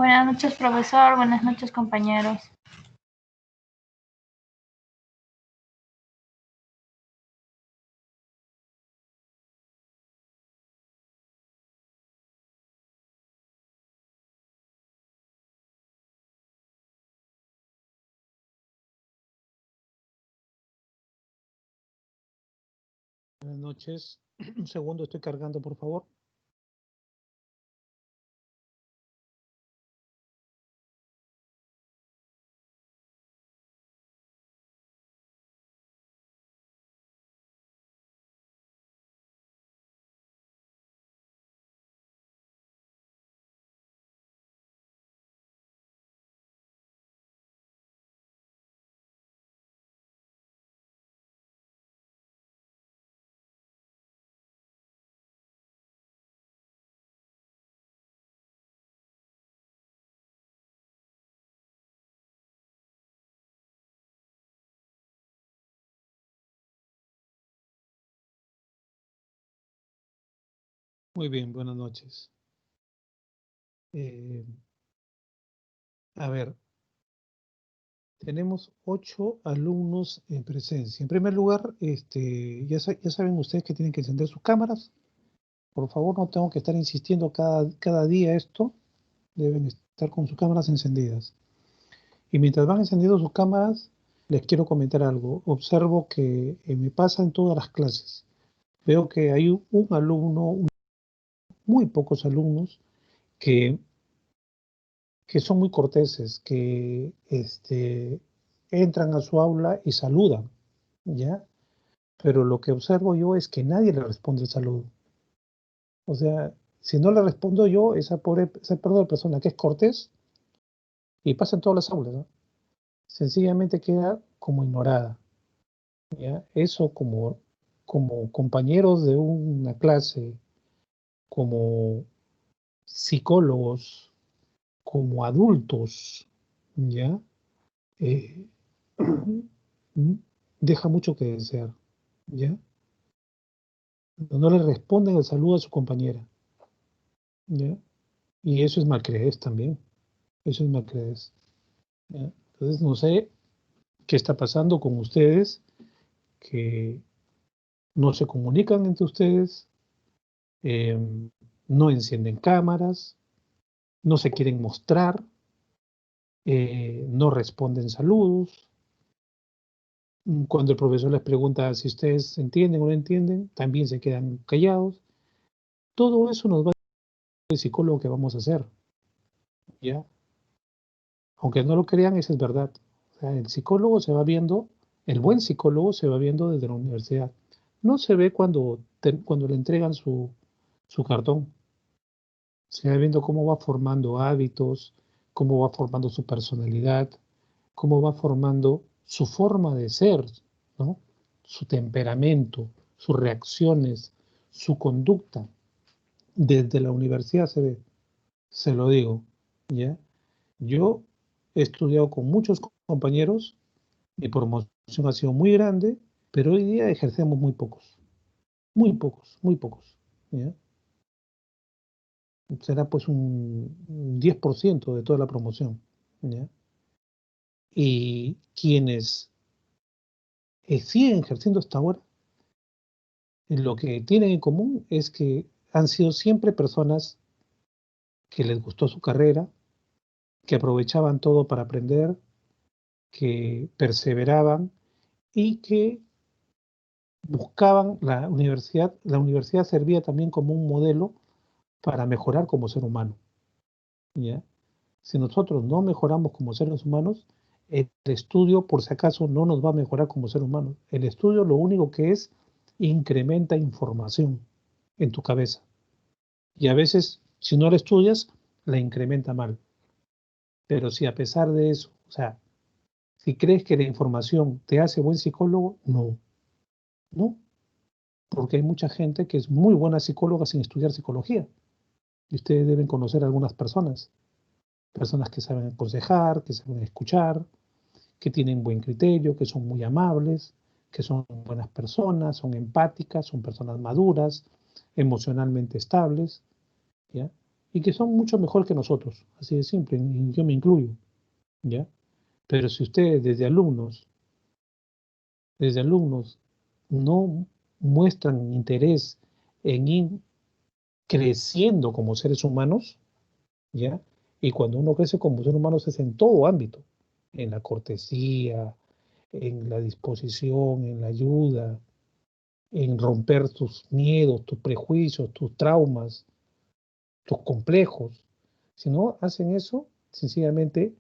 Buenas noches, profesor. Buenas noches, compañeros. Buenas noches. Un segundo, estoy cargando, por favor. Muy bien, buenas noches. A ver, tenemos 8 alumnos en presencia. En primer lugar, ya saben ustedes que tienen que encender sus cámaras. Por favor, no tengo que estar insistiendo cada día esto. Deben estar con sus cámaras encendidas. Y mientras van encendiendo sus cámaras, les quiero comentar algo. Observo que me pasa en todas las clases. Veo que hay un alumno, muy pocos alumnos, que son muy corteses, que entran a su aula y saludan, ¿ya? Pero lo que observo yo es que nadie le responde el saludo. O sea, si no le respondo yo, esa pobre persona que es cortés, y pasa en todas las aulas, ¿no? Sencillamente queda como ignorada, ¿ya? Eso como compañeros de una clase, como psicólogos, como adultos, ¿ya? Eh, deja mucho que desear, ¿ya? No le responden el saludo a su compañera, ¿ya? Y eso es malcreer también, eso es malcreer, ¿ya? Entonces no sé qué está pasando con ustedes, que no se comunican entre ustedes, eh, no encienden cámaras, no se quieren mostrar, no responden saludos. Cuando el profesor les pregunta si ustedes entienden o no entienden, también se quedan callados. Todo eso nos va a decir el psicólogo que vamos a hacer, ¿ya? Aunque no lo crean, eso es verdad. O sea, el psicólogo se va viendo, el buen psicólogo se va viendo desde la universidad. No se ve cuando le entregan su cartón. Se va viendo cómo va formando hábitos, cómo va formando su personalidad, cómo va formando su forma de ser, ¿no? Su temperamento, sus reacciones, su conducta. Desde la universidad se ve, se lo digo, ¿ya? Yo he estudiado con muchos compañeros, mi promoción ha sido muy grande, pero hoy día ejercemos muy pocos, muy pocos, muy pocos, ¿ya? Será pues un 10% de toda la promoción, ¿ya? Y quienes siguen ejerciendo hasta ahora, lo que tienen en común es que han sido siempre personas que les gustó su carrera, que aprovechaban todo para aprender, que perseveraban y que buscaban la universidad servía también como un modelo para mejorar como ser humano, ¿ya? Si nosotros no mejoramos como seres humanos, el estudio, por si acaso, no nos va a mejorar como ser humanos. El estudio lo único que es incrementa información en tu cabeza. Y a veces, si no la estudias, la incrementa mal. Pero si a pesar de eso, o sea, si crees que la información te hace buen psicólogo, no, no, porque hay mucha gente que es muy buena psicóloga sin estudiar psicología. Y ustedes deben conocer a algunas personas que saben aconsejar, que saben escuchar, que tienen buen criterio, que son muy amables, que son buenas personas, son empáticas, son personas maduras, emocionalmente estables, ¿ya? y que son mucho mejor que nosotros, así de simple, y yo me incluyo, ¿ya? Pero si ustedes desde alumnos no muestran interés en ir creciendo como seres humanos, ¿ya? Y cuando uno crece como ser humano es en todo ámbito, en la cortesía, en la disposición, en la ayuda, en romper tus miedos, tus prejuicios, tus traumas, tus complejos. Si no hacen eso, sencillamente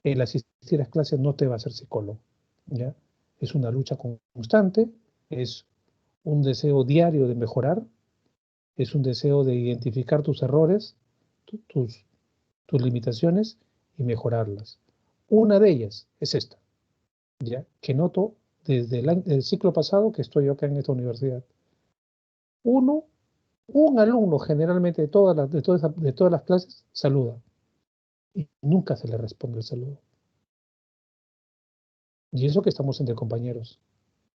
el asistir a las clases no te va a hacer psicólogo, ¿ya? Es una lucha constante, es un deseo diario de mejorar, es un deseo de identificar tus errores, tus, tus limitaciones y mejorarlas. Una de ellas es esta, ¿ya? Que noto desde el ciclo pasado que estoy yo acá en esta universidad. Uno, un alumno generalmente de todas las clases saluda y nunca se le responde el saludo. Y eso que estamos entre compañeros,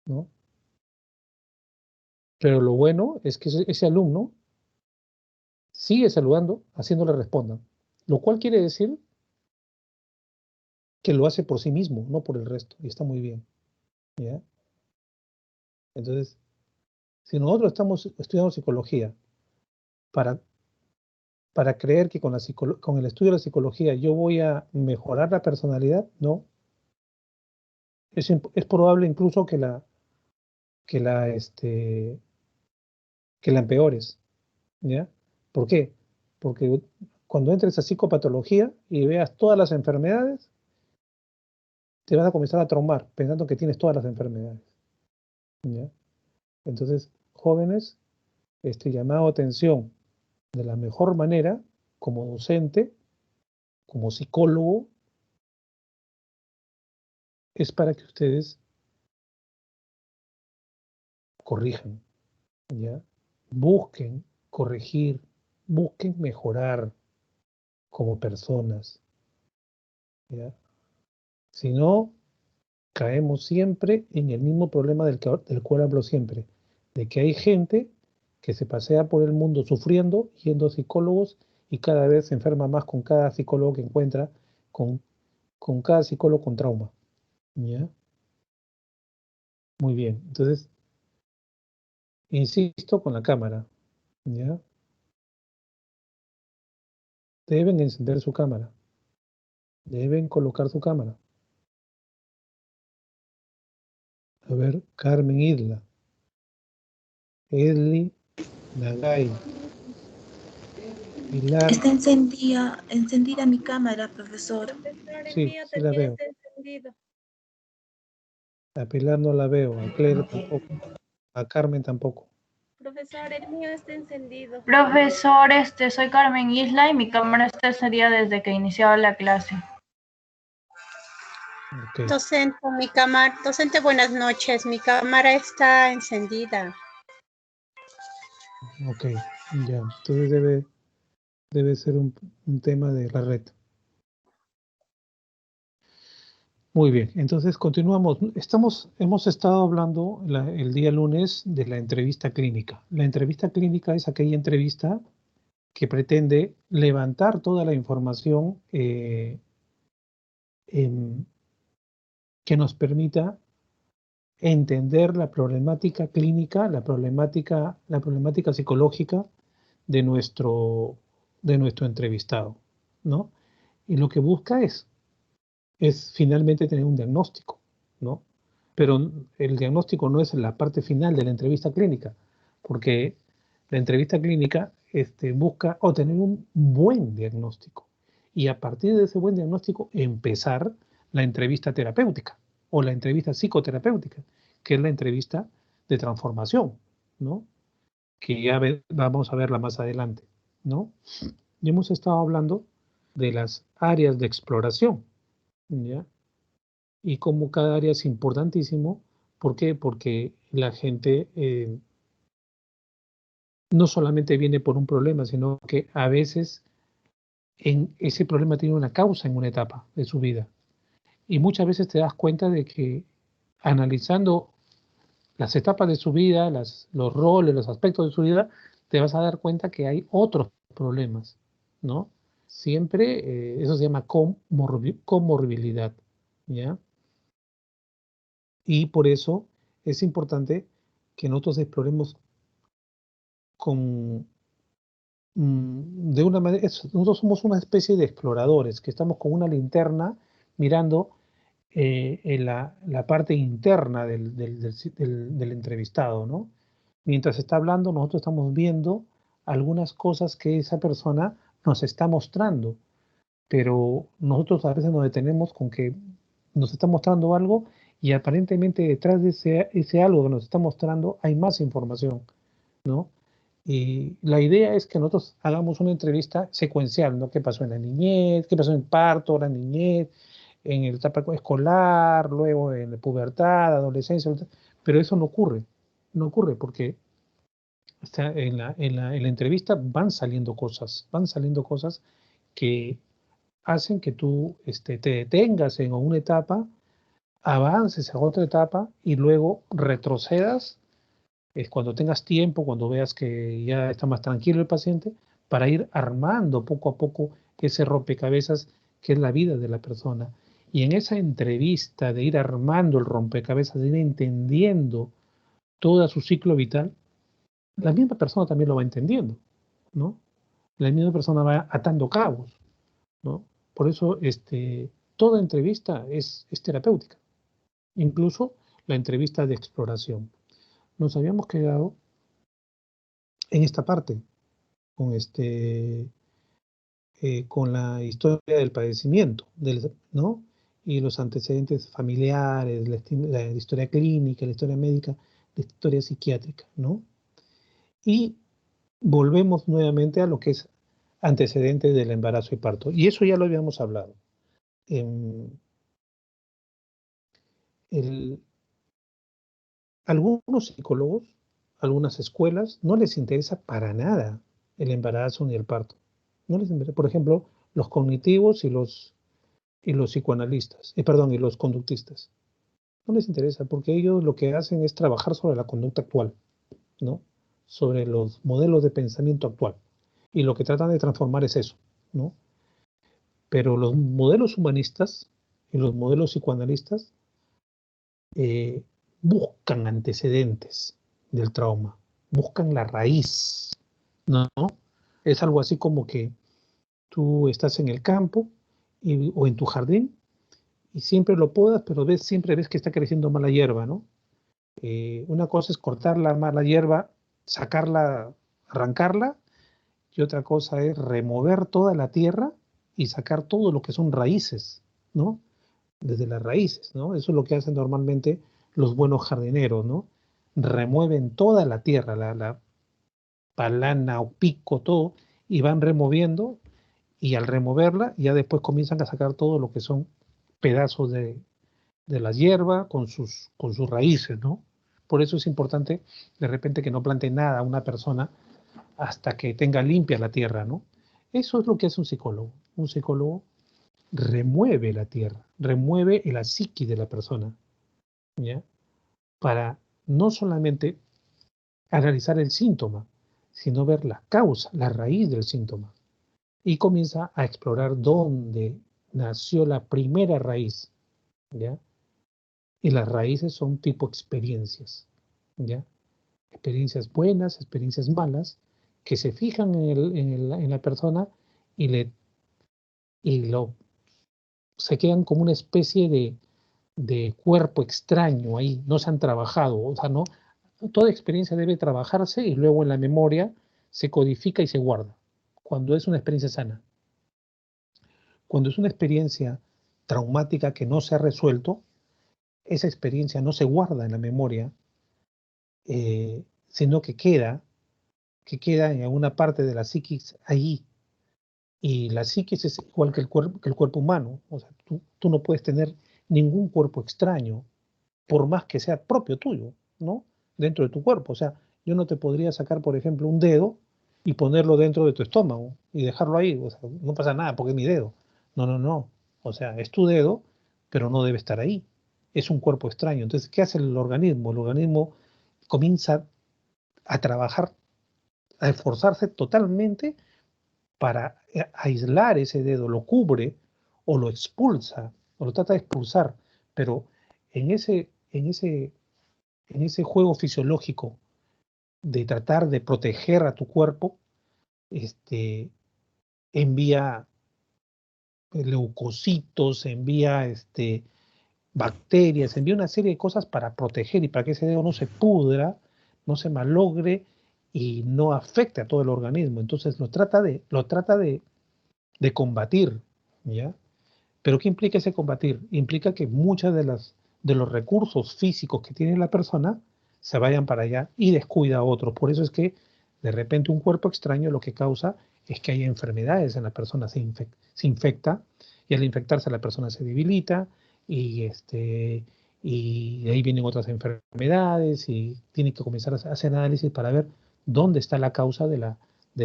¿no? Pero lo bueno es que ese alumno sigue saludando, haciéndole respondan, lo cual quiere decir que lo hace por sí mismo, no por el resto, y está muy bien, ¿ya? Entonces, si nosotros estamos estudiando psicología para, para creer que con el estudio de la psicología yo voy a mejorar la personalidad, no. Es probable incluso que la, este, que la empeores, ¿ya? ¿Por qué? Porque cuando entres a psicopatología y veas todas las enfermedades, te vas a comenzar a traumar pensando que tienes todas las enfermedades, ¿ya? Entonces, jóvenes, este llamado a atención de la mejor manera, como docente, como psicólogo, es para que ustedes corrijan, ¿ya? Busquen corregir, busquen mejorar como personas, ¿ya? Si no, caemos siempre en el mismo problema del cual hablo siempre, de que hay gente que se pasea por el mundo sufriendo, yendo a psicólogos y cada vez se enferma más con cada psicólogo que encuentra, con, con cada psicólogo con trauma, ¿ya? Muy bien, entonces, insisto con la cámara, ¿ya? Deben encender su cámara, deben colocar su cámara. A ver, Carmen Isla, Edli Nagay, Pilar, Está encendida mi cámara, profesor. Profesor, el sí, mío sí la también veo. está encendido. A Pilar no la veo, a Claire tampoco, a Carmen tampoco. Profesor, el mío está encendido. Profesor, soy Carmen Isla y mi cámara está encendida desde que iniciaba la clase. Ok, Docente, buenas noches. Mi cámara está encendida. ok, ya. Entonces debe ser un tema de la red. Muy bien, entonces continuamos. Hemos estado hablando el día lunes de la entrevista clínica. La entrevista clínica es aquella entrevista que pretende levantar toda la información que nos permita entender la problemática clínica, la problemática psicológica de de nuestro entrevistado, ¿no? Y lo que busca es finalmente tener un diagnóstico, ¿no? Pero el diagnóstico no es la parte final de la entrevista clínica, porque la entrevista clínica busca obtener un buen diagnóstico y a partir de ese buen diagnóstico empezar la entrevista terapéutica o la entrevista psicoterapéutica, que es la entrevista de transformación, ¿no? Que ya vamos a verla más adelante, ¿no? Y hemos estado hablando de las áreas de exploración, ¿ya? Y como cada área es importantísimo. ¿Por qué? Porque la gente no solamente viene por un problema, sino que a veces ese problema tiene una causa en una etapa de su vida. Y muchas veces te das cuenta de que analizando las etapas de su vida, los roles, los aspectos de su vida, te vas a dar cuenta que hay otros problemas, ¿no? Siempre, eso se llama comorbilidad, ¿ya? Y por eso es importante que nosotros exploremos con, de una manera, nosotros somos una especie de exploradores, que estamos con una linterna mirando en la parte interna del entrevistado, ¿no? Mientras está hablando, nosotros estamos viendo algunas cosas que esa persona nos está mostrando, pero nosotros a veces nos detenemos con que nos está mostrando algo y aparentemente detrás de ese algo que nos está mostrando hay más información, ¿no? Y la idea es que nosotros hagamos una entrevista secuencial, ¿no? ¿Qué pasó en la niñez? ¿Qué pasó en el parto, la niñez, en el etapa escolar, luego en la pubertad, adolescencia? Pero eso no ocurre porque en la entrevista van saliendo cosas que hacen que tú te detengas en una etapa, avances a otra etapa y luego retrocedas cuando tengas tiempo, cuando veas que ya está más tranquilo el paciente, para ir armando poco a poco ese rompecabezas que es la vida de la persona. Y en esa entrevista de ir armando el rompecabezas, de ir entendiendo todo su ciclo vital, la misma persona también lo va entendiendo, ¿no? La misma persona va atando cabos, ¿no? Por eso toda entrevista es terapéutica, incluso la entrevista de exploración. Nos habíamos quedado en esta parte, con, con la historia del padecimiento, ¿no? Y los antecedentes familiares, la historia clínica, la historia médica, la historia psiquiátrica, ¿no? Y volvemos nuevamente a lo que es antecedentes del embarazo y parto. Y eso ya lo habíamos hablado. Algunos psicólogos, algunas escuelas, no les interesa para nada el embarazo ni el parto. No les interesa. Por ejemplo, los cognitivos y los psicoanalistas, perdón, y los conductistas. No les interesa porque ellos lo que hacen es trabajar sobre la conducta actual, ¿no? Sobre los modelos de pensamiento actual. Y lo que tratan de transformar es eso, ¿no? Pero los modelos humanistas y los modelos psicoanalistas buscan antecedentes del trauma, buscan la raíz, ¿no? Es algo así como que tú estás en el campo o en tu jardín y siempre lo podas, pero siempre ves que está creciendo mala hierba, ¿no? Una cosa es cortar la mala hierba, sacarla, arrancarla, y otra cosa es remover toda la tierra y sacar todo lo que son raíces, ¿no? Desde las raíces, ¿no? Eso es lo que hacen normalmente los buenos jardineros, ¿no? Remueven toda la tierra, la palana o pico, todo, y van removiendo, y al removerla ya después comienzan a sacar todo lo que son pedazos de la hierba con sus raíces, ¿no? Por eso es importante de repente que no plante nada a una persona hasta que tenga limpia la tierra, ¿no? Eso es lo que hace un psicólogo. Un psicólogo remueve la tierra, remueve la psiquis de la persona, ¿ya? Para no solamente analizar el síntoma, sino ver la causa, la raíz del síntoma. Y comienza a explorar dónde nació la primera raíz, ¿ya? Y las raíces son tipo experiencias, ¿ya? Experiencias buenas, experiencias malas, que se fijan en la persona y se quedan como una especie de cuerpo extraño ahí, no se han trabajado, o sea, no, toda experiencia debe trabajarse y luego en la memoria se codifica y se guarda, cuando es una experiencia sana. Cuando es una experiencia traumática que no se ha resuelto, esa experiencia no se guarda en la memoria, sino que queda en alguna parte de la psiquis allí. Y la psiquis es igual que el cuerpo humano. O sea, tú no puedes tener ningún cuerpo extraño, por más que sea propio tuyo, ¿no? Dentro de tu cuerpo. O sea, yo no te podría sacar, por ejemplo, un dedo y ponerlo dentro de tu estómago y dejarlo ahí. O sea, no pasa nada porque es mi dedo. No, no, no. O sea, es tu dedo, pero no debe estar ahí. Es un cuerpo extraño. Entonces, ¿qué hace el organismo? El organismo comienza a trabajar, a esforzarse totalmente para aislar ese dedo, lo cubre o lo expulsa, o lo trata de expulsar, pero en ese juego fisiológico de tratar de proteger a tu cuerpo, envía leucocitos, envía bacterias, envía una serie de cosas para proteger y para que ese dedo no se pudra, no se malogre y no afecte a todo el organismo. Entonces lo trata de combatir, ¿ya? Pero ¿qué implica ese combatir? Implica que muchas de los recursos físicos que tiene la persona se vayan para allá y descuida a otros. Por eso es que de repente un cuerpo extraño lo que causa es que haya enfermedades en la persona, se infecta, y al infectarse la persona se debilita, y de ahí vienen otras enfermedades, y tiene que comenzar a hacer análisis para ver dónde está la causa de la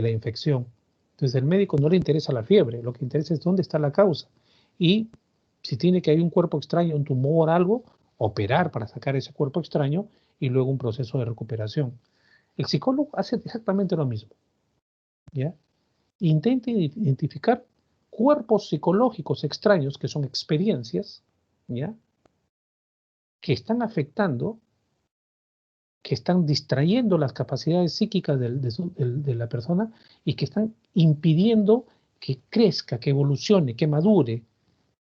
infección. Entonces al médico no le interesa la fiebre, lo que interesa es dónde está la causa. Y si tiene que haber un cuerpo extraño, un tumor, algo, operar para sacar ese cuerpo extraño y luego un proceso de recuperación. El psicólogo hace exactamente lo mismo, ¿ya? Intenta identificar cuerpos psicológicos extraños, que son experiencias, ¿ya?, que están afectando, que están distrayendo las capacidades psíquicas de la persona y que están impidiendo que crezca, que evolucione, que madure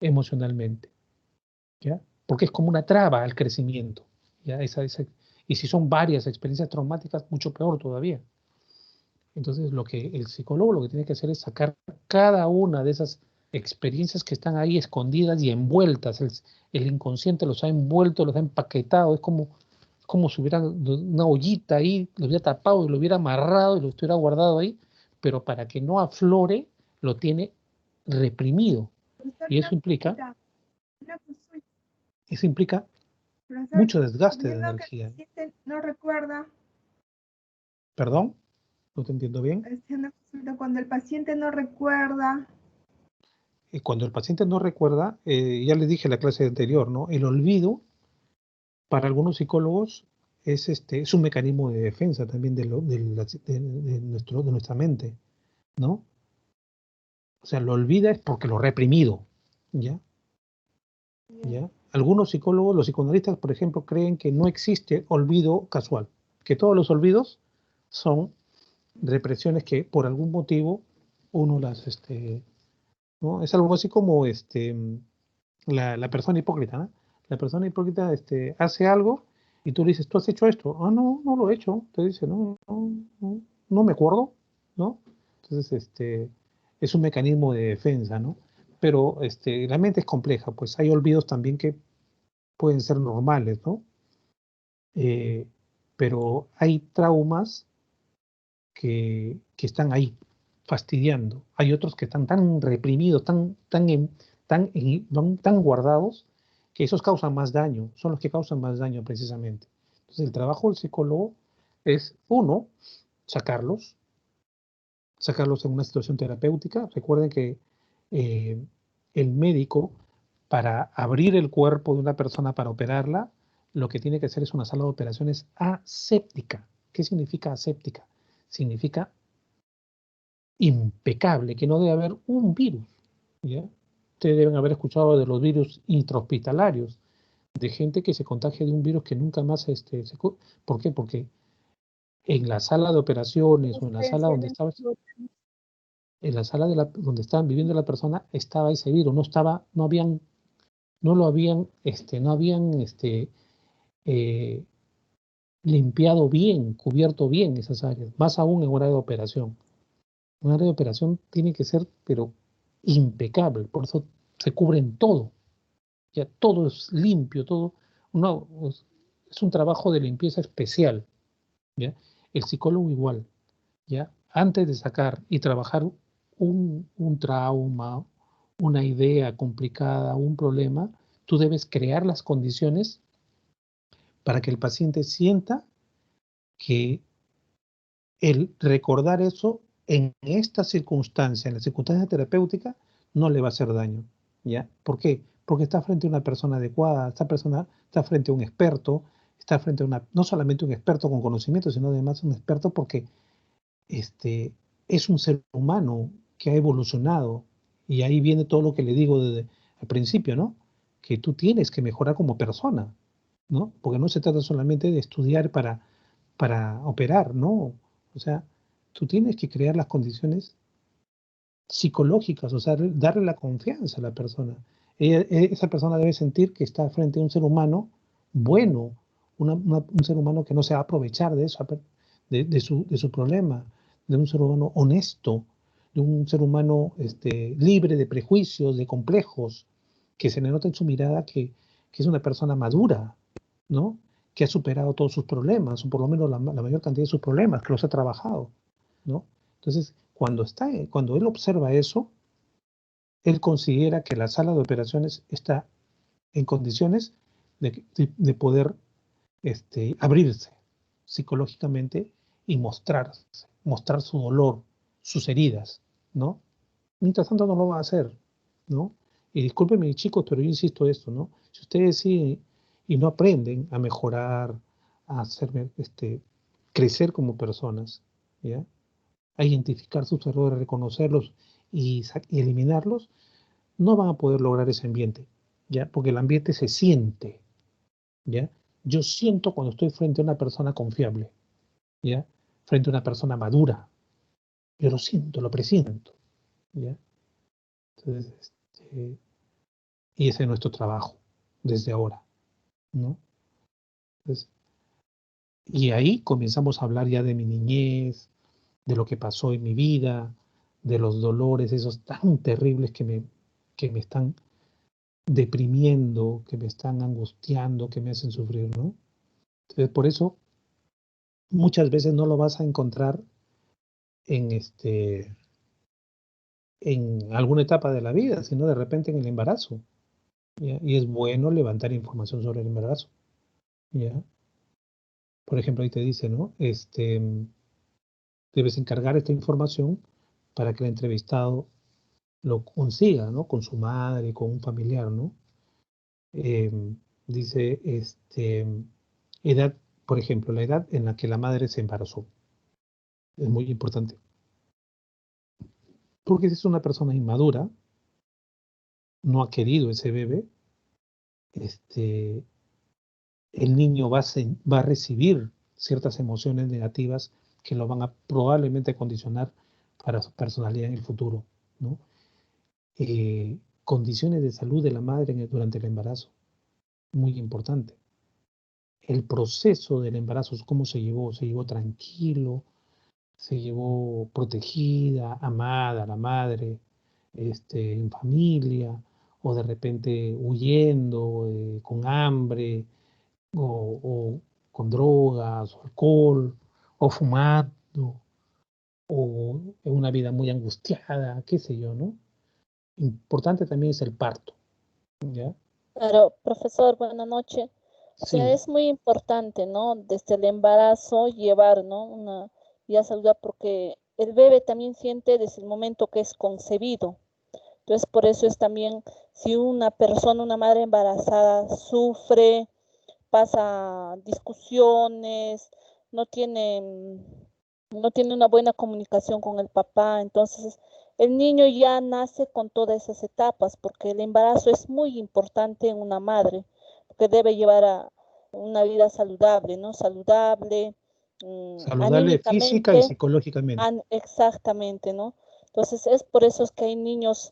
emocionalmente, ¿ya? Porque es como una traba al crecimiento, ¿ya? Y si son varias experiencias traumáticas, mucho peor todavía. Entonces, el psicólogo lo que tiene que hacer es sacar cada una de esas experiencias que están ahí escondidas y envueltas. El inconsciente los ha envuelto, los ha empaquetado. Es como si hubiera una ollita ahí, lo hubiera tapado y lo hubiera amarrado y lo estuviera guardado ahí, pero para que no aflore, lo tiene reprimido. Y eso implica mucho desgaste de energía. Que el paciente no recuerda. ¿Perdón? No te entiendo bien. Cuando el paciente no recuerda. Cuando el paciente no recuerda, ya les dije en la clase anterior, ¿no? El olvido, para algunos psicólogos, es un mecanismo de defensa también de nuestra mente, ¿no? O sea, lo olvida es porque lo ha reprimido, ¿ya? ¿Ya? Algunos psicólogos, los psicoanalistas, por ejemplo, creen que no existe olvido casual, que todos los olvidos son represiones que por algún motivo uno ¿no? Es algo así como la persona hipócrita, ¿no? La persona hipócrita hace algo y tú le dices, ¿tú has hecho esto? Ah, no, no lo he hecho. Te dice, no me acuerdo, ¿no? Entonces, es un mecanismo de defensa, ¿no? Pero la mente es compleja, pues hay olvidos también que pueden ser normales, ¿no? Pero hay traumas que están ahí, fastidiando. Hay otros que están tan reprimidos, tan guardados, que esos causan más daño, son los que causan más daño precisamente. Entonces el trabajo del psicólogo es, uno, sacarlos en una situación terapéutica. Recuerden que el médico, para abrir el cuerpo de una persona para operarla, lo que tiene que hacer es una sala de operaciones aséptica. ¿Qué significa aséptica? Significa impecable, que no debe haber un virus, ¿ya? Ustedes deben haber escuchado de los virus intrahospitalarios, de gente que se contagia de un virus que nunca más ¿por qué? Porque en la sala de operaciones o en la sala donde estaba, en la sala donde estaban viviendo la persona, estaba ese virus, no lo habían limpiado bien, cubierto bien esas áreas, más aún en hora de operación. Un área de operación tiene que ser, pero impecable, por eso se cubren todo, ya todo es limpio, todo, es un trabajo de limpieza especial, ¿ya? El psicólogo igual, ¿ya? Antes de sacar y trabajar un trauma, una idea complicada, un problema, tú debes crear las condiciones para que el paciente sienta que el recordar eso en esta circunstancia, en la circunstancia terapéutica, no le va a hacer daño, ¿ya? ¿Por qué? Porque está frente a una persona adecuada, esta persona está frente a un experto, está frente a no solamente un experto con conocimiento, sino además un experto porque es un ser humano que ha evolucionado. Y ahí viene todo lo que le digo desde el principio, ¿no? Que tú tienes que mejorar como persona, ¿no? Porque no se trata solamente de estudiar para operar, ¿no? O sea, tú tienes que crear las condiciones psicológicas, o sea, darle la confianza a la persona. Esa persona debe sentir que está frente a un ser humano bueno, un ser humano que no se va a aprovechar de eso, de su problema, de un ser humano honesto, de un ser humano libre de prejuicios, de complejos, que se le nota en su mirada que es una persona madura, ¿no? Que ha superado todos sus problemas, o por lo menos la mayor cantidad de sus problemas, que los ha trabajado, ¿no? Entonces, cuando él observa eso, él considera que la sala de operaciones está en condiciones de poder abrirse psicológicamente y mostrar su dolor, sus heridas, ¿no? Mientras tanto no lo va a hacer, ¿no? Y discúlpenme, chicos, pero yo insisto esto, ¿no? Si ustedes siguen y no aprenden a mejorar, a hacer, crecer como personas, ¿ya? A identificar sus errores, reconocerlos y eliminarlos, no van a poder lograr ese ambiente, ¿ya? Porque el ambiente se siente, ¿ya? Yo siento cuando estoy frente a una persona confiable, ¿ya? Frente a una persona madura. Yo lo siento, lo presiento, ¿ya? Entonces, y ese es nuestro trabajo desde ahora, ¿no? Entonces, y ahí comenzamos a hablar ya de mi niñez, de lo que pasó en mi vida, de los dolores esos tan terribles que me están deprimiendo, que me están angustiando, que me hacen sufrir, ¿no? Entonces, por eso muchas veces no lo vas a encontrar en en alguna etapa de la vida, sino de repente en el embarazo, ¿ya? Y es bueno levantar información sobre el embarazo, ¿ya? Por ejemplo, ahí te dice, ¿no? Debes encargar esta información para que el entrevistado lo consiga, ¿no? Con su madre, con un familiar, ¿no? Eh, Dice, edad, por ejemplo, la edad en la que la madre se embarazó. Es muy importante. Porque si es una persona inmadura, no ha querido ese bebé, el niño va a recibir ciertas emociones negativas que lo van a probablemente condicionar para su personalidad en el futuro, ¿no? Condiciones de salud de la madre durante el embarazo, muy importante. El proceso del embarazo, ¿cómo se llevó tranquilo, se llevó protegida, amada, la madre, en familia, o de repente huyendo, con hambre, o con drogas, o alcohol, o fumando, o en una vida muy angustiada, qué sé yo, ¿no? Importante también es el parto, ¿ya? Claro, profesor, buenas noches. O sea, Sí, es muy importante, ¿no? Desde el embarazo llevar, ¿no? Una vida saludable porque el bebé también siente desde el momento que es concebido. Entonces, por eso es también, si una persona, una madre embarazada sufre, pasa discusiones, no tiene, no tiene una buena comunicación con el papá, entonces el niño ya nace con todas esas etapas, porque el embarazo es muy importante en una madre, porque debe llevar a una vida saludable, ¿no? Saludable, saludable física y anímicamente, psicológicamente. exactamente, ¿no? Entonces es por eso es que hay niños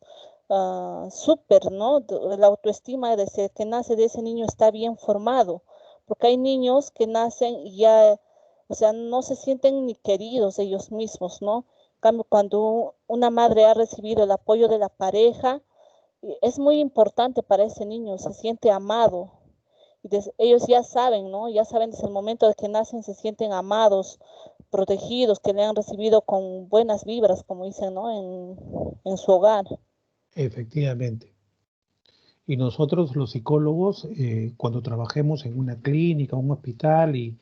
súper, ¿no? La autoestima desde que nace de ese niño está bien formado, porque hay niños que nacen y ya, o sea, no se sienten ni queridos ellos mismos, ¿no? En cambio, cuando una madre ha recibido el apoyo de la pareja, es muy importante para ese niño, se siente amado. Y ellos ya saben, ¿no? Ya saben desde el momento de que nacen, se sienten amados, protegidos, que le han recibido con buenas vibras, como dicen, ¿no? En su hogar. Efectivamente. Y nosotros los psicólogos, cuando trabajemos en una clínica, un hospital y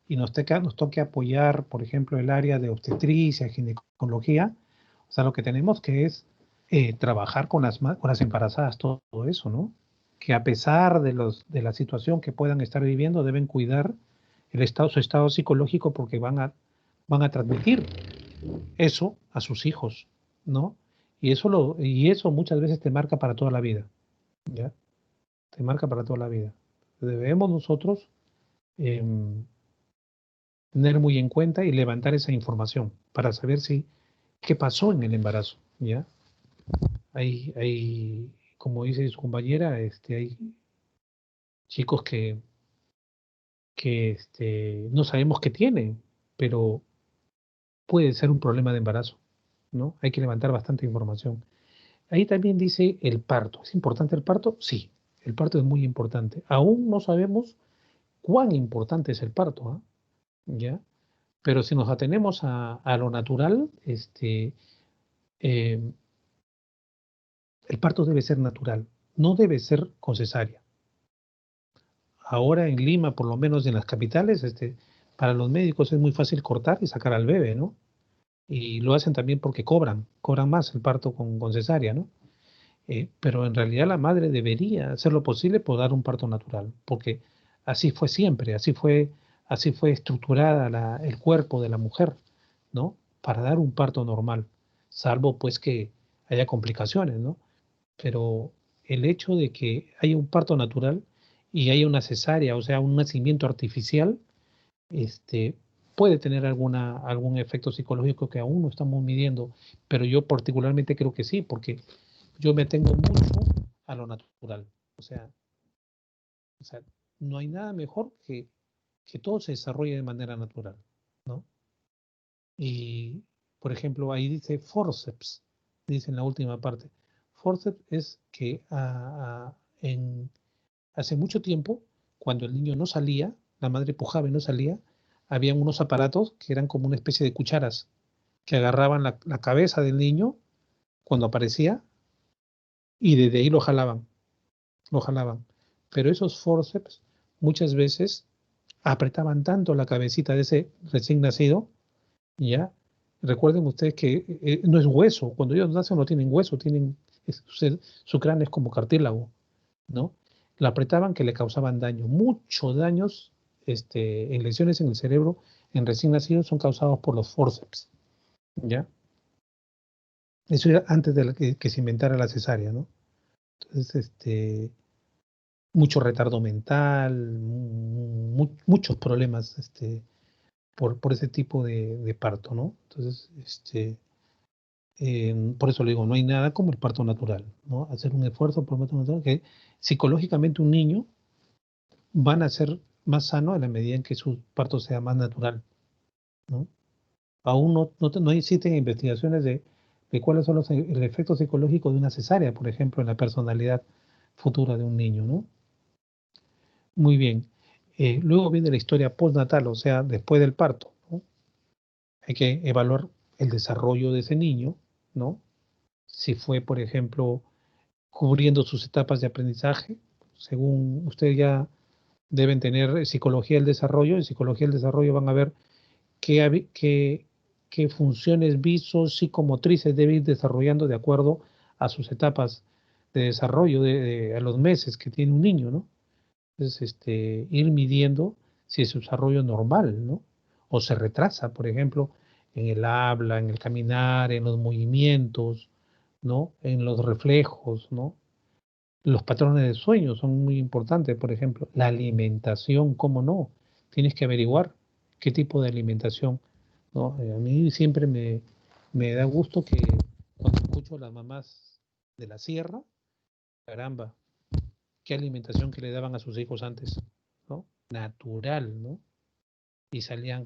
nos toque apoyar, por ejemplo, el área de obstetricia, ginecología, o sea, lo que tenemos que es trabajar con las embarazadas, todo eso, ¿no? Que a pesar de la situación que puedan estar viviendo, deben cuidar su estado psicológico porque van a transmitir eso a sus hijos, ¿no? Y eso muchas veces te marca para toda la vida, ¿ya? Te marca para toda la vida. Debemos nosotros tener muy en cuenta y levantar esa información para saber qué pasó en el embarazo, ¿ya? Como dice su compañera, hay chicos que no sabemos qué tienen, pero puede ser un problema de embarazo, ¿no? Hay que levantar bastante información. Ahí también dice el parto. ¿Es importante el parto? Sí, el parto es muy importante. Aún no sabemos cuán importante es el parto, ¿ah? ¿Ya? Pero si nos atenemos a lo natural, el parto debe ser natural, no debe ser con cesárea. Ahora en Lima, por lo menos en las capitales, para los médicos es muy fácil cortar y sacar al bebé, ¿no? Y lo hacen también porque cobran más el parto con cesárea, ¿no? Pero en realidad la madre debería hacer lo posible por dar un parto natural, porque así fue siempre, así fue estructurada el cuerpo de la mujer, ¿no? Para dar un parto normal, salvo pues que haya complicaciones, ¿no? Pero el hecho de que haya un parto natural y haya una cesárea, o sea, un nacimiento artificial, puede tener algún efecto psicológico que aún no estamos midiendo, pero yo particularmente creo que sí, porque yo me tengo mucho a lo natural. O sea, no hay nada mejor que todo se desarrolle de manera natural, ¿no? Y, por ejemplo, ahí dice forceps, dice en la última parte. Forceps es que hace mucho tiempo, cuando el niño no salía, la madre pujaba y no salía, habían unos aparatos que eran como una especie de cucharas que agarraban la cabeza del niño cuando aparecía y desde ahí lo jalaban. Pero esos forceps muchas veces apretaban tanto la cabecita de ese recién nacido, ¿ya? Recuerden ustedes que no es hueso, cuando ellos nacen no tienen hueso, su cráneo es como cartílago, ¿no? La apretaban que le causaban daño, muchos daños en lesiones en el cerebro en recién nacidos son causados por los forceps, ¿ya? Eso era antes de que se inventara la cesárea, ¿no? Entonces, mucho retardo mental, muchos problemas por ese tipo de parto, ¿no? Entonces, por eso le digo, no hay nada como el parto natural, ¿no? Hacer un esfuerzo por el parto natural, que psicológicamente un niño va a ser más sano a la medida en que su parto sea más natural, ¿no? Aún no existen investigaciones de cuáles son el efecto psicológico de una cesárea, por ejemplo, en la personalidad futura de un niño, ¿no? Muy bien. Luego viene la historia postnatal, o sea, después del parto, ¿no? Hay que evaluar el desarrollo de ese niño, ¿no? Si fue, por ejemplo, cubriendo sus etapas de aprendizaje. Según ustedes ya deben tener psicología del desarrollo. En psicología del desarrollo van a ver qué funciones psicomotrices debe ir desarrollando de acuerdo a sus etapas de desarrollo, a los meses que tiene un niño, ¿no? Entonces, ir midiendo si es su desarrollo normal, ¿no? O se retrasa, por ejemplo, en el habla, en el caminar, en los movimientos, ¿no? En los reflejos, ¿no? Los patrones de sueño son muy importantes, por ejemplo, la alimentación, ¿cómo no? Tienes que averiguar qué tipo de alimentación, ¿no? A mí siempre me da gusto que cuando escucho a las mamás de la sierra, caramba, qué alimentación que le daban a sus hijos antes, ¿no? Natural, ¿no? Y salían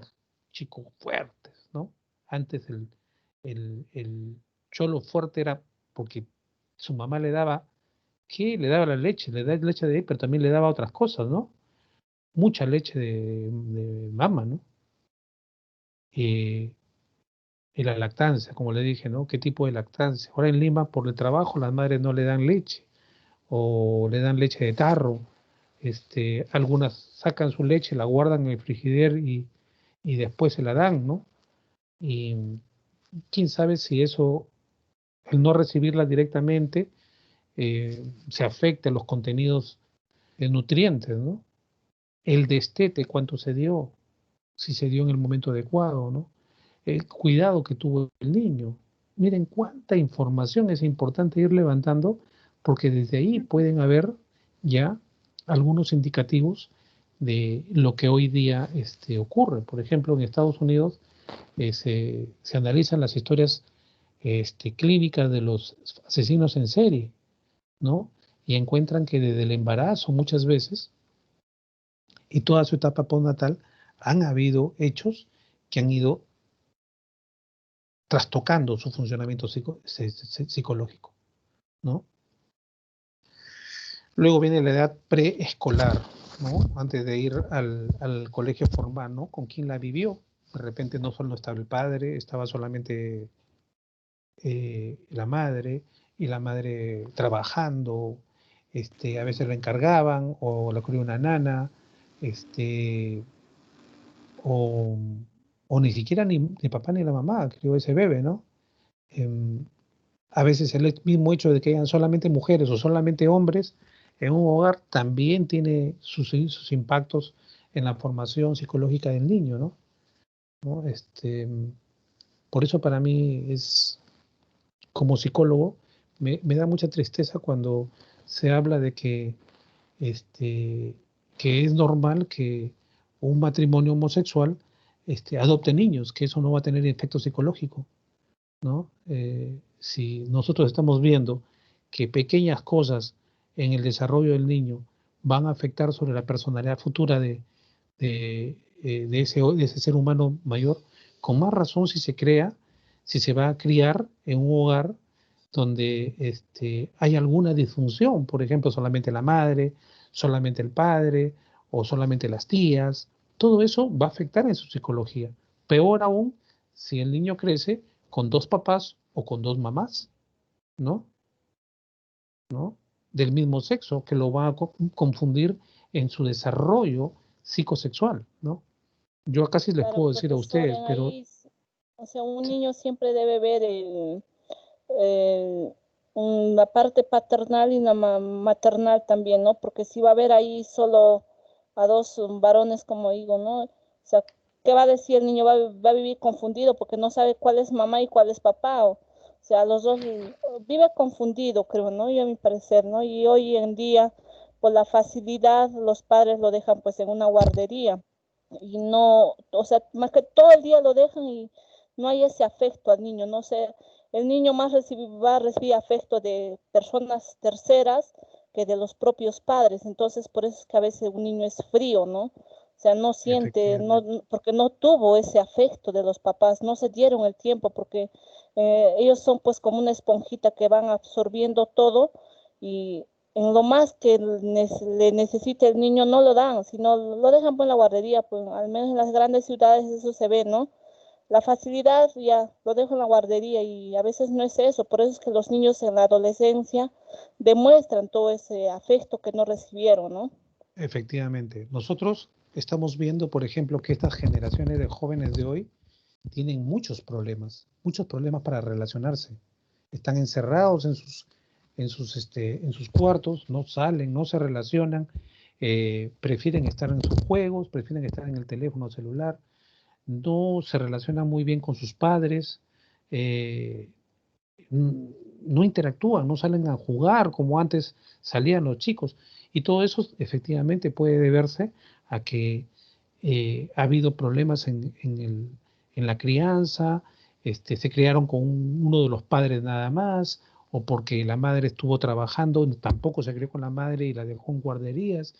chicos fuertes, ¿no? Antes el cholo fuerte era porque su mamá le daba, ¿qué? Le daba la leche, le da leche de ahí, pero también le daba otras cosas, ¿no? Mucha leche de mama, ¿no? Y la lactancia, como le dije, ¿no? ¿Qué tipo de lactancia? Ahora en Lima, por el trabajo, las madres no le dan leche o le dan leche de tarro. Algunas sacan su leche, la guardan en el frigider y después se la dan, ¿no? Y quién sabe si eso, el no recibirla directamente, se afecta a los contenidos nutrientes, ¿no? El destete, cuánto se dio, si se dio en el momento adecuado, ¿no? El cuidado que tuvo el niño, miren cuánta información es importante ir levantando, porque desde ahí pueden haber ya algunos indicativos de lo que hoy día ocurre. Por ejemplo, en Estados Unidos se analizan las historias clínicas de los asesinos en serie, ¿no? Y encuentran que desde el embarazo muchas veces y toda su etapa postnatal han habido hechos que han ido trastocando su funcionamiento psicológico, ¿no? Luego viene la edad preescolar, ¿no? Antes de ir al colegio formal, ¿no? ¿Con quién la vivió? De repente no solo estaba el padre, estaba solamente la madre, y la madre trabajando, a veces la encargaban, o la cuidaba una nana, o ni siquiera ni papá ni la mamá crió ese bebé, ¿no? A veces el mismo hecho de que hayan solamente mujeres o solamente hombres en un hogar también tiene sus impactos en la formación psicológica del niño, ¿no? Por eso para mí es, como psicólogo, me da mucha tristeza cuando se habla de que es normal que un matrimonio homosexual adopte niños, que eso no va a tener efecto psicológico, ¿no? Si nosotros estamos viendo que pequeñas cosas en el desarrollo del niño van a afectar sobre la personalidad futura de ese ser humano mayor, con más razón si se va a criar en un hogar donde hay alguna disfunción, por ejemplo, solamente la madre, solamente el padre o solamente las tías. Todo eso va a afectar en su psicología. Peor aún si el niño crece con dos papás o con dos mamás, ¿no? Del mismo sexo, que lo va a confundir en su desarrollo psicosexual, ¿no? Yo casi les puedo decir a ustedes, pero... O sea, un niño siempre debe ver la parte paternal y la maternal también, ¿no? Porque si va a haber ahí solo a dos varones, como digo, ¿no? O sea, ¿qué va a decir el niño? Va a vivir confundido porque no sabe cuál es mamá y cuál es papá. O sea, los dos vive confundido, creo, ¿no? Yo a mi parecer, ¿no? Y hoy en día, por la facilidad, los padres lo dejan pues en una guardería. Y no, o sea, más que todo el día lo dejan y no hay ese afecto al niño, no sé, el niño más va a recibir afecto de personas terceras que de los propios padres, entonces por eso es que a veces un niño es frío, ¿no? O sea, no siente, porque no tuvo ese afecto de los papás, no se dieron el tiempo, porque ellos son pues como una esponjita que van absorbiendo todo y en lo más que le necesite el niño no lo dan, sino lo dejan por la guardería, pues al menos en las grandes ciudades eso se ve, ¿no? La facilidad ya lo dejo en la guardería y a veces no es eso, por eso es que los niños en la adolescencia demuestran todo ese afecto que no recibieron, ¿no? Efectivamente. Nosotros estamos viendo, por ejemplo, que estas generaciones de jóvenes de hoy tienen muchos problemas para relacionarse. Están encerrados en sus cuartos, no salen, no se relacionan, prefieren estar en sus juegos, prefieren estar en el teléfono celular, no se relacionan muy bien con sus padres, no interactúan, no salen a jugar como antes salían los chicos. Y todo eso efectivamente puede deberse a que ha habido problemas en la crianza, se criaron con uno de los padres nada más, o porque la madre estuvo trabajando, tampoco se crió con la madre y la dejó en guarderías.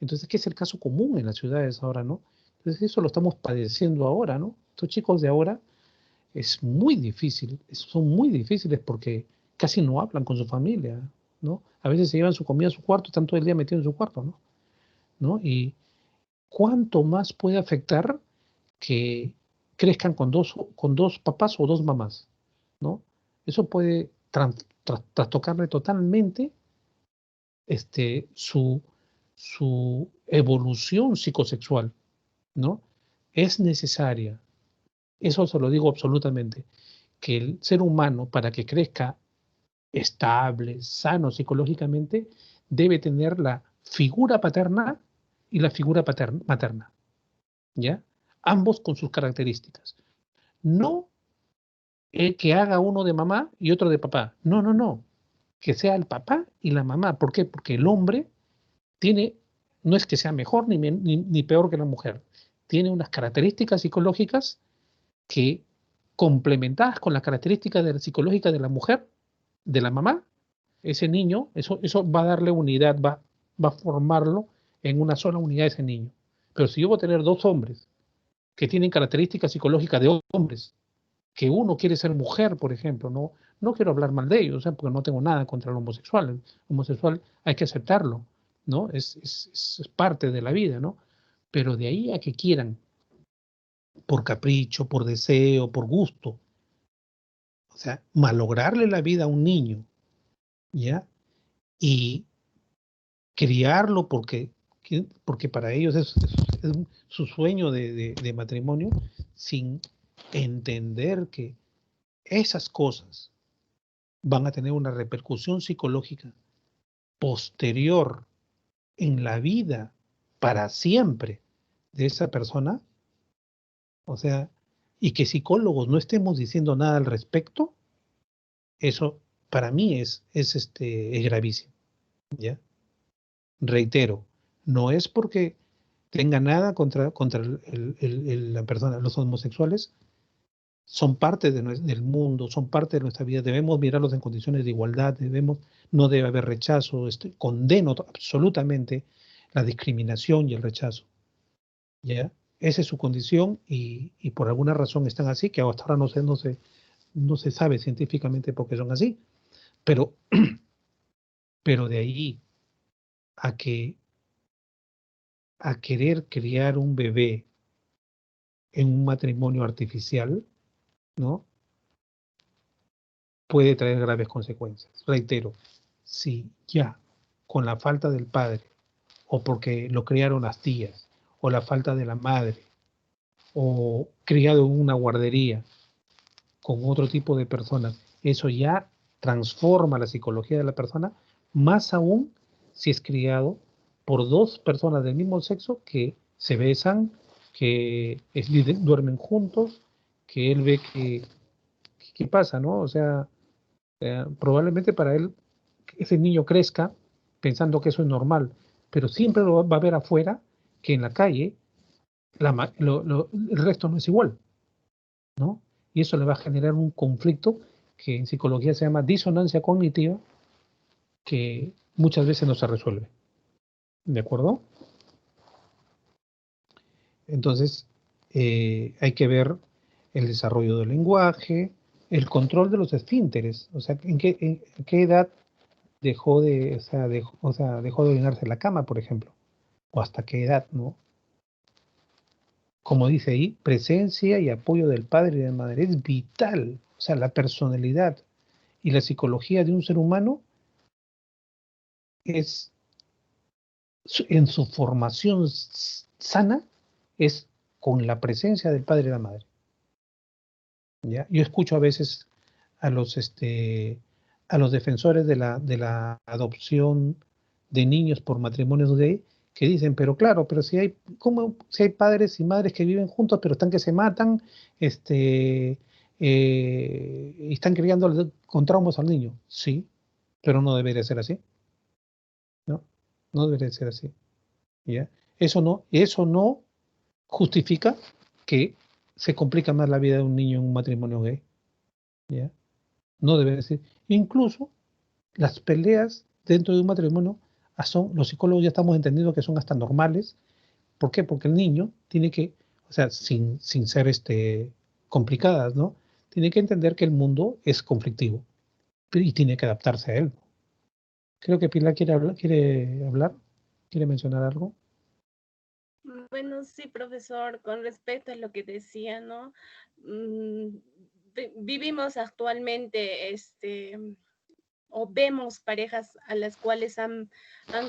Entonces, que es el caso común en las ciudades ahora, ¿no? Entonces, eso lo estamos padeciendo ahora, ¿no? Estos chicos de ahora es muy difícil, son muy difíciles porque casi no hablan con su familia, ¿no? A veces se llevan su comida a su cuarto, están todo el día metidos en su cuarto, ¿no? Y cuánto más puede afectar que crezcan con dos papás o dos mamás, ¿no? Eso puede trastocarle totalmente su evolución psicosexual, ¿no? Es necesaria, eso se lo digo absolutamente, que el ser humano, para que crezca estable, sano psicológicamente, debe tener la figura paterna y la figura materna, ¿ya? Ambos con sus características. No que haga uno de mamá y otro de papá. No, no, no. Que sea el papá y la mamá. ¿Por qué? Porque el hombre tiene, no es que sea mejor ni peor que la mujer, tiene unas características psicológicas que, complementadas con las características psicológicas de la mujer, de la mamá, ese niño, eso va a darle unidad, va a formarlo en una sola unidad ese niño. Pero si yo voy a tener dos hombres que tienen características psicológicas de hombres, que uno quiere ser mujer, por ejemplo, no quiero hablar mal de ellos, porque no tengo nada contra el homosexual. El homosexual hay que aceptarlo, ¿no? Es parte de la vida, ¿no? Pero de ahí a que quieran, por capricho, por deseo, por gusto, o sea, malograrle la vida a un niño, ¿ya? Y criarlo porque para ellos es su sueño de matrimonio, sin entender que esas cosas van a tener una repercusión psicológica posterior en la vida para siempre de esa persona, o sea, y que psicólogos no estemos diciendo nada al respecto, eso para mí es gravísimo, ¿ya? Reitero, no es porque tenga nada contra la persona, los homosexuales son parte del mundo, son parte de nuestra vida, debemos mirarlos en condiciones de igualdad, no debe haber rechazo, condeno absolutamente la discriminación y el rechazo, ¿ya? Esa es su condición y por alguna razón están así, que hasta ahora no se sabe científicamente por qué son así, pero de ahí a querer criar un bebé en un matrimonio artificial, ¿no? Puede traer graves consecuencias. Reitero, si ya con la falta del padre, o porque lo criaron las tías, o la falta de la madre, o criado en una guardería con otro tipo de personas, eso ya transforma la psicología de la persona, más aún si es criado por dos personas del mismo sexo que se besan, que duermen juntos, que él ve que pasa, ¿no? O sea, probablemente para él ese niño crezca pensando que eso es normal, pero siempre lo va a ver afuera, que en la calle el resto no es igual, ¿no? Y eso le va a generar un conflicto que en psicología se llama disonancia cognitiva, que muchas veces no se resuelve. ¿De acuerdo? Entonces, hay que ver el desarrollo del lenguaje, el control de los esfínteres, o sea, en qué edad dejó de orinarse en la cama, por ejemplo, o hasta qué edad, ¿no? Como dice ahí, presencia y apoyo del padre y de la madre es vital. O sea, la personalidad y la psicología de un ser humano es, en su formación sana, es con la presencia del padre y la madre. ¿Ya? Yo escucho a veces a los defensores de la adopción de niños por matrimonios gay, que dicen, pero claro, pero si hay padres y madres que viven juntos, pero están que se matan, y están criando con traumas al niño. Sí, pero no debería ser así. No debería ser así. ¿Ya? Eso no justifica que se complica más la vida de un niño en un matrimonio gay. ¿Ya? No debe ser. Incluso las peleas dentro de un matrimonio los psicólogos ya estamos entendiendo que son hasta normales. ¿Por qué? Porque el niño tiene que, o sea, sin ser complicadas, ¿no? Tiene que entender que el mundo es conflictivo y tiene que adaptarse a él. Creo que Pilar quiere hablar, quiere mencionar algo. Bueno, sí, profesor, con respecto a lo que decía, ¿no? Vivimos actualmente, o vemos parejas a las cuales han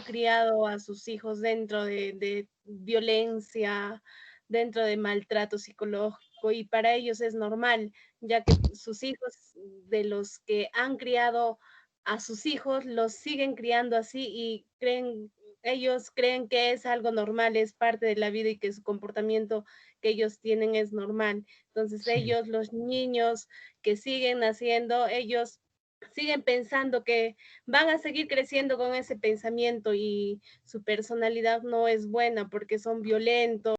criado a sus hijos dentro de violencia, dentro de maltrato psicológico, y para ellos es normal, ya que sus hijos, de los que han criado a sus hijos, los siguen criando así y creen ellos creen que es algo normal, es parte de la vida y que su comportamiento que ellos tienen es normal. Entonces Sí, ellos, los niños que siguen naciendo, ellos siguen pensando que van a seguir creciendo con ese pensamiento y su personalidad no es buena porque son violentos,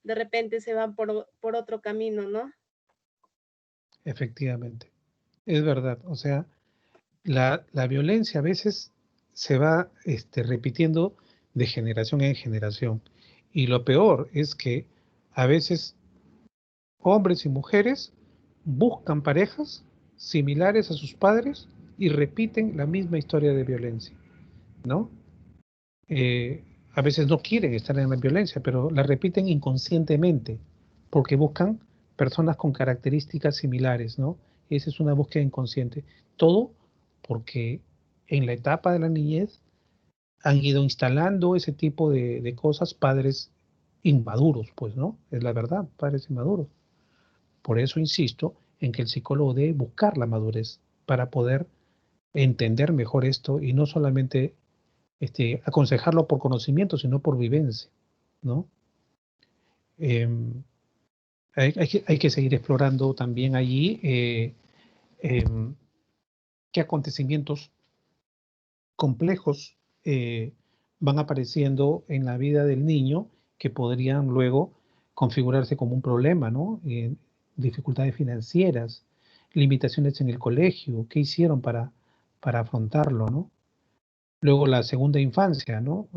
de repente se van por otro camino, ¿no? efectivamente. Es verdad. O sea, la violencia a veces se va repitiendo de generación en generación. Y lo peor es que a veces hombres y mujeres buscan parejas similares a sus padres y repiten la misma historia de violencia, ¿no? Eh, a veces no quieren estar en la violencia, pero la repiten inconscientemente porque buscan personas con características similares, ¿no? Esa es una búsqueda inconsciente. Todo porque en la etapa de la niñez han ido instalando ese tipo de cosas padres inmaduros, pues, ¿no? Es la verdad, padres inmaduros. Por eso insisto en que el psicólogo debe buscar la madurez para poder entender mejor esto y no solamente aconsejarlo por conocimiento, sino por vivencia, ¿no? Eh, hay que seguir explorando también allí eh, qué acontecimientos complejos van apareciendo en la vida del niño que podrían luego configurarse como un problema, ¿no? Dificultades financieras, limitaciones en el colegio, qué hicieron para afrontarlo, ¿no? Luego la segunda infancia, ¿no?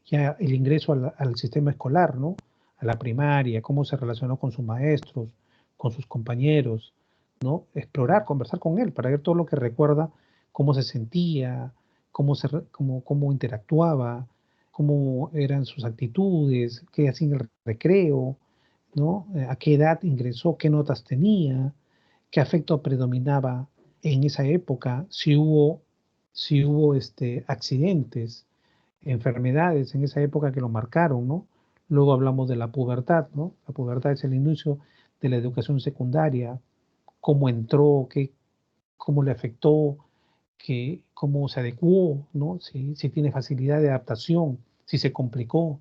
Ya el ingreso al sistema escolar, ¿no? A la primaria, cómo se relacionó con sus maestros, con sus compañeros, ¿no? Explorar, conversar con él para ver todo lo que recuerda, cómo se sentía, cómo interactuaba, cómo eran sus actitudes, qué hacía en el recreo, ¿no? A qué edad ingresó, qué notas tenía, qué afecto predominaba en esa época, si hubo accidentes, enfermedades en esa época que lo marcaron, ¿no? Luego hablamos de la pubertad, ¿no? La pubertad es el inicio de la educación secundaria, cómo entró, cómo le afectó, cómo se adecuó, ¿no? Si tiene facilidad de adaptación, si se complicó,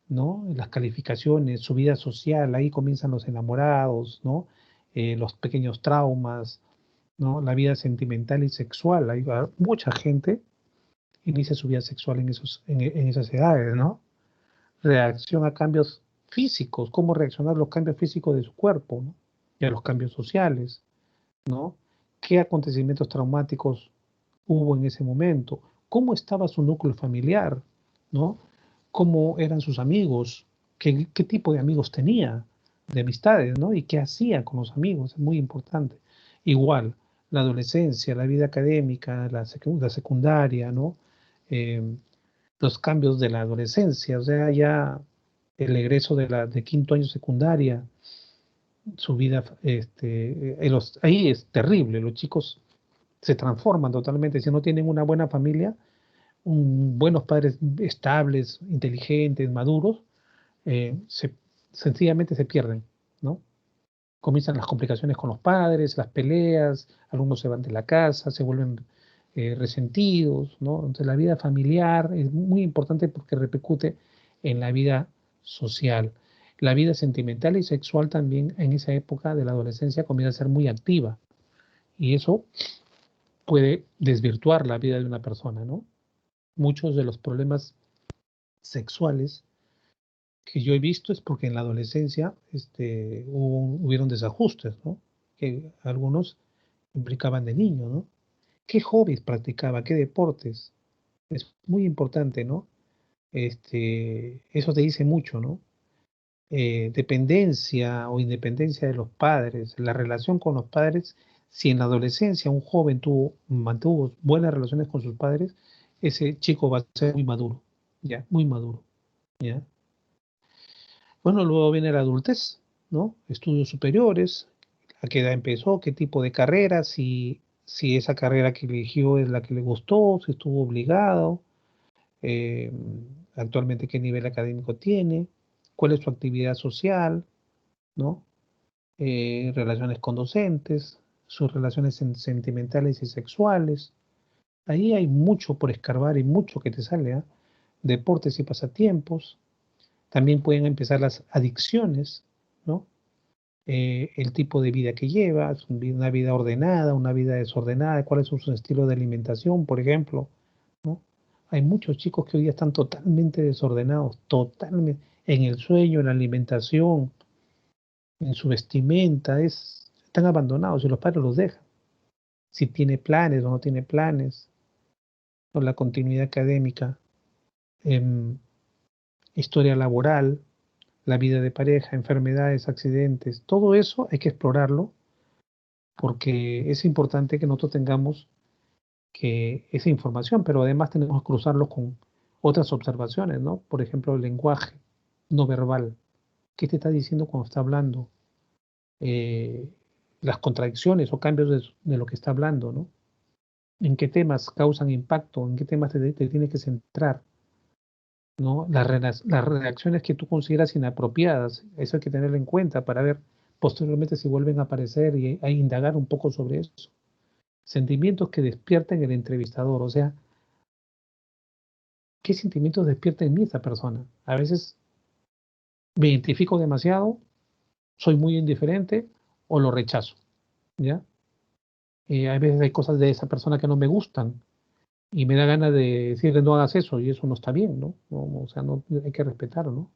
¿no? Las calificaciones, su vida social, ahí comienzan los enamorados, ¿no? Los pequeños traumas, ¿no? La vida sentimental y sexual. Hay mucha gente inicia su vida sexual en esas edades, ¿no? Reacción a cambios físicos, cómo reaccionar a los cambios físicos de su cuerpo, ¿no? Y a los cambios sociales, ¿no? ¿Qué acontecimientos traumáticos hubo en ese momento? ¿Cómo estaba su núcleo familiar, ¿no? ¿Cómo eran sus amigos? ¿Qué tipo de amigos tenía? De amistades, ¿no? Y qué hacía con los amigos, es muy importante. Igual, la adolescencia, la vida académica, la secundaria, ¿no? Eh, los cambios de la adolescencia, o sea, ya el egreso de quinto año secundaria, su vida, ahí es terrible, los chicos se transforman totalmente, si no tienen una buena familia, buenos padres estables, inteligentes, maduros, se, sencillamente se pierden, ¿no? Comienzan las complicaciones con los padres, las peleas, algunos se van de la casa, se vuelven resentidos, ¿no? Entonces la vida familiar es muy importante porque repercute en la vida social. La vida sentimental y sexual también en esa época de la adolescencia comienza a ser muy activa y eso puede desvirtuar la vida de una persona, ¿no? Muchos de los problemas sexuales que yo he visto es porque en la adolescencia hubieron desajustes, ¿no? Que algunos implicaban de niño, ¿no? ¿Qué hobbies practicaba? ¿Qué deportes? Es muy importante, ¿no? Eso te dice mucho, ¿no? Dependencia o independencia de los padres, la relación con los padres, si en la adolescencia un joven mantuvo buenas relaciones con sus padres, ese chico va a ser muy maduro, ¿ya? Muy maduro, ¿ya? Bueno, luego viene la adultez, ¿no? Estudios superiores, a qué edad empezó, qué tipo de carrera, si esa carrera que eligió es la que le gustó, si estuvo obligado, eh, actualmente qué nivel académico tiene, cuál es su actividad social, ¿no? Relaciones con docentes, sus relaciones sentimentales y sexuales. Ahí hay mucho por escarbar y mucho que te sale, ¿eh? deportes y pasatiempos. También pueden empezar las adicciones, ¿no? El tipo de vida que lleva, una vida ordenada, una vida desordenada, cuál es su estilo de alimentación, por ejemplo, ¿no? Hay muchos chicos que hoy día están totalmente desordenados, totalmente, en el sueño, en la alimentación, en su vestimenta, están abandonados y los padres los dejan. Si tiene planes o no tiene planes, o la continuidad académica, historia laboral, la vida de pareja, enfermedades, accidentes, todo eso hay que explorarlo porque es importante que nosotros tengamos esa información, pero además tenemos que cruzarlo con otras observaciones, ¿no? Por ejemplo, el lenguaje no verbal. ¿Qué te está diciendo cuando está hablando? Las contradicciones o cambios de lo que está hablando, ¿no? ¿En qué temas causan impacto? ¿En qué temas te tienes que centrar? ¿No? Las reacciones que tú consideras inapropiadas, eso hay que tenerlo en cuenta para ver posteriormente si vuelven a aparecer y a indagar un poco sobre eso. Sentimientos que despierten el entrevistador, o sea, ¿qué sentimientos despierta en mí esta persona? A veces me identifico demasiado, soy muy indiferente o lo rechazo, ¿ya? A veces hay cosas de esa persona que no me gustan y me da ganas de decirle no hagas eso y eso no está bien, ¿no? O sea, no hay que respetarlo, ¿no?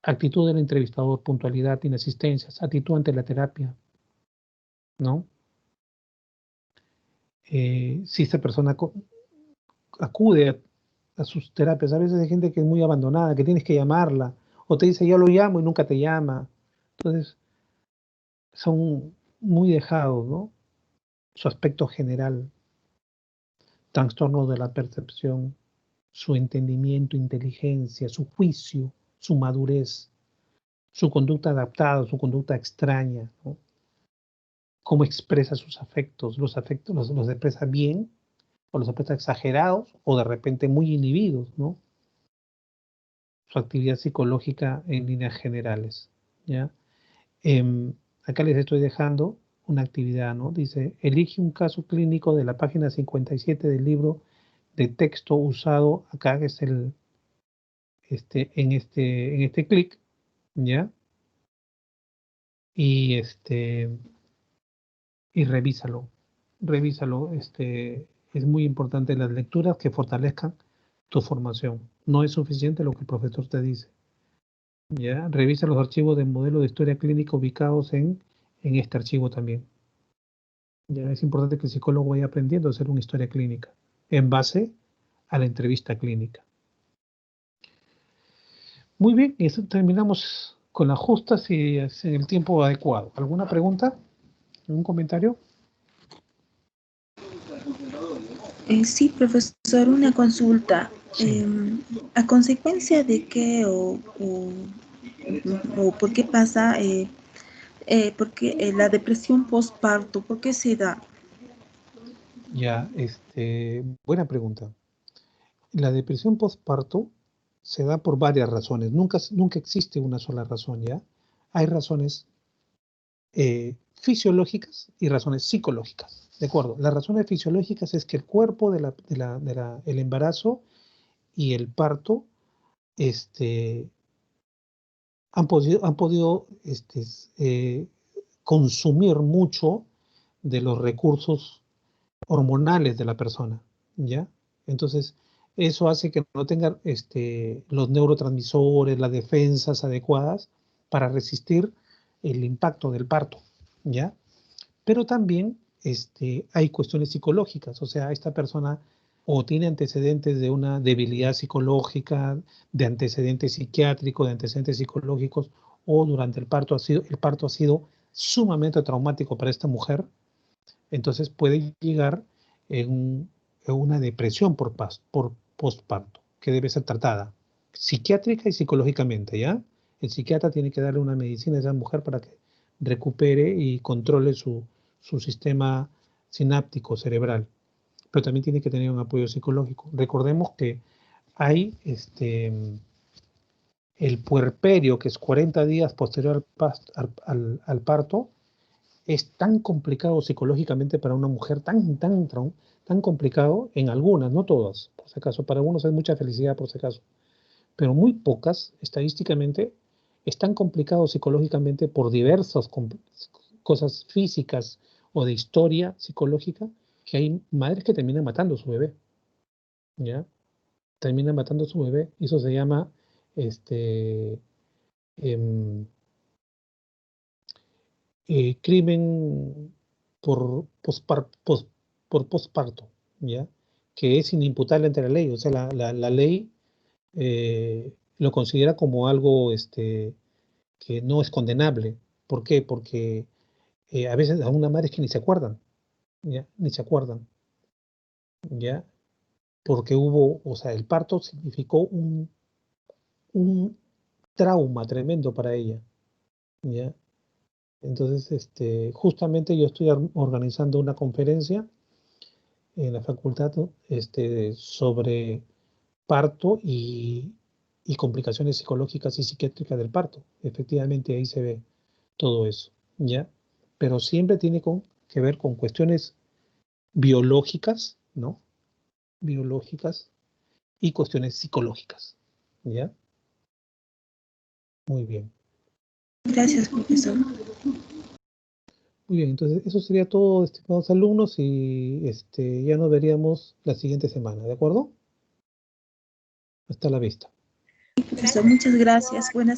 Actitud del entrevistador, puntualidad, inasistencias, actitud ante la terapia, ¿no? Si esta persona acude a sus terapias, a veces hay gente que es muy abandonada, que tienes que llamarla, o te dice yo lo llamo y nunca te llama. Entonces, son muy dejados, ¿no? Su aspecto general, trastornos de la percepción, su entendimiento, inteligencia, su juicio, su madurez, su conducta adaptada, su conducta extraña, ¿no? Cómo expresa sus afectos, los expresa bien, o los expresa exagerados, o de repente muy inhibidos, ¿no? Su actividad psicológica en líneas generales, ¿ya? Acá les estoy dejando una actividad, ¿no? Dice, elige un caso clínico de la página 57 del libro de texto usado acá, que es en este clic, ¿ya? Y revísalo, es muy importante las lecturas que fortalezcan tu formación. No es suficiente lo que el profesor te dice, ¿ya? Revisa los archivos del modelo de historia clínica ubicados en este archivo también. Ya es importante que el psicólogo vaya aprendiendo a hacer una historia clínica en base a la entrevista clínica. Muy bien, y eso terminamos con las justas y en el tiempo adecuado. ¿Alguna pregunta? ¿Algún comentario? Sí, profesor, una consulta. Sí. ¿A consecuencia de qué o por qué pasa porque la depresión postparto, por qué se da? Ya, buena pregunta. La depresión postparto se da por varias razones. Nunca existe una sola razón, ¿ya? Hay razones fisiológicas y razones psicológicas. ¿De acuerdo? Las razones fisiológicas es que el cuerpo el embarazo y el parto han podido consumir mucho de los recursos hormonales de la persona, ¿ya? Entonces, eso hace que no tengan los neurotransmisores, las defensas adecuadas para resistir el impacto del parto, ¿ya? Pero también hay cuestiones psicológicas, o sea, esta persona o tiene antecedentes de una debilidad psicológica, de antecedentes psiquiátricos, de antecedentes psicológicos, o durante el parto ha sido sumamente traumático para esta mujer, entonces puede llegar en una depresión por postparto, que debe ser tratada psiquiátrica y psicológicamente, ¿ya? El psiquiatra tiene que darle una medicina a esa mujer para que recupere y controle su sistema sináptico cerebral, pero también tiene que tener un apoyo psicológico. Recordemos que hay el puerperio, que es 40 días posterior al parto, es tan complicado psicológicamente para una mujer, tan tan complicado en algunas, no todas, por si acaso. Para algunos hay mucha felicidad, por si acaso. Pero muy pocas, estadísticamente, están complicados psicológicamente por diversas cosas físicas o de historia psicológica, que hay madres que terminan matando a su bebé, ¿ya? Terminan matando a su bebé, y eso se llama crimen por posparto, ¿ya? Que es inimputable ante la ley, o sea, la ley lo considera como algo que no es condenable. ¿Por qué? Porque a veces a una madre es que ni se acuerdan, ¿ya? Ni se acuerdan, ¿ya? Porque hubo, o sea, el parto significó un trauma tremendo para ella, ¿ya? Entonces, justamente yo estoy organizando una conferencia en la facultad, ¿no? Sobre parto y complicaciones psicológicas y psiquiátricas del parto. Efectivamente, ahí se ve todo eso, ¿ya? Pero siempre tiene que ver con cuestiones biológicas, ¿no? Biológicas y cuestiones psicológicas, ¿ya? Muy bien. Gracias, profesor. Muy bien, entonces eso sería todo, estimados alumnos, y ya nos veríamos la siguiente semana, ¿de acuerdo? Hasta la vista. Profesor, muchas gracias. Buenas